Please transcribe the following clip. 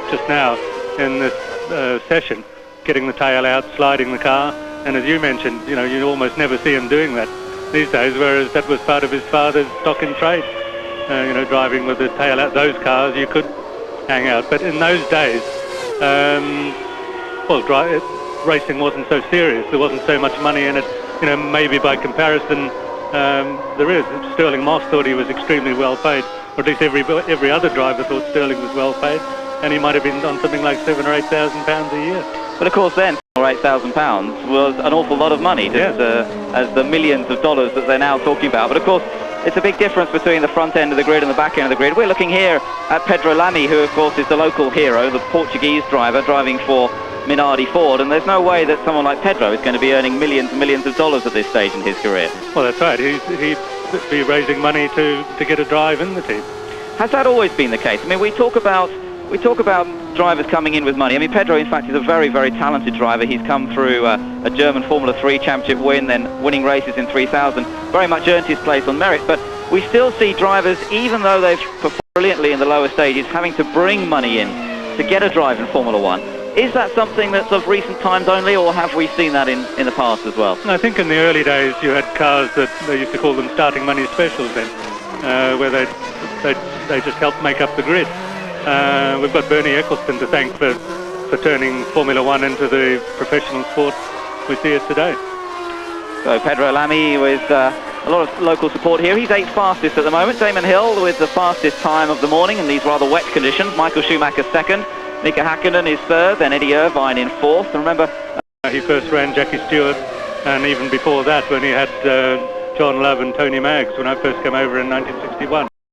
just now in this session, getting the tail out, sliding the car, and as you mentioned, you almost never see him doing that these days, whereas that was part of his father's stock in trade. Driving with the tail out, those cars you could hang out, but in those days, racing wasn't so serious. There wasn't so much money in it. Maybe by comparison, there is. Sterling Moss thought he was extremely well paid, or at least every other driver thought Sterling was well paid, and he might have been on something like £7,000 or £8,000 a year. But of course then, £7,000 or £8,000 was an awful lot of money, just as the millions of dollars that they're now talking about. But of course, it's a big difference between the front end of the grid and the back end of the grid. We're looking here at Pedro Lamy, who of course is the local hero, the Portuguese driver driving for Minardi Ford, and there's no way that someone like Pedro is going to be earning millions and millions of dollars at this stage in his career. Well, that's right. He'd be raising money to get a drive in the team. Has that always been the case? I mean, we talk about drivers coming in with money. I mean, Pedro, in fact, is a very, very talented driver. He's come through a German Formula 3 championship win, then winning races in 3000, very much earned his place on merit. But we still see drivers, even though they've performed brilliantly in the lower stages, having to bring money in to get a drive in Formula 1. Is that something that's of recent times only, or have we seen that in the past as well? I think in the early days you had cars that they used to call them starting money specials then, where they just helped make up the grid. We've got Bernie Eccleston to thank for turning Formula 1 into the professional sport we see it today. So Pedro Lamy with a lot of local support here. He's 8th fastest at the moment. Damon Hill with the fastest time of the morning in these rather wet conditions. Michael Schumacher 2nd. Mika Hakkinen is 3rd, then Eddie Irvine in 4th. And remember, he first ran Jackie Stewart, and even before that when he had John Love and Tony Maggs when I first came over in 1961.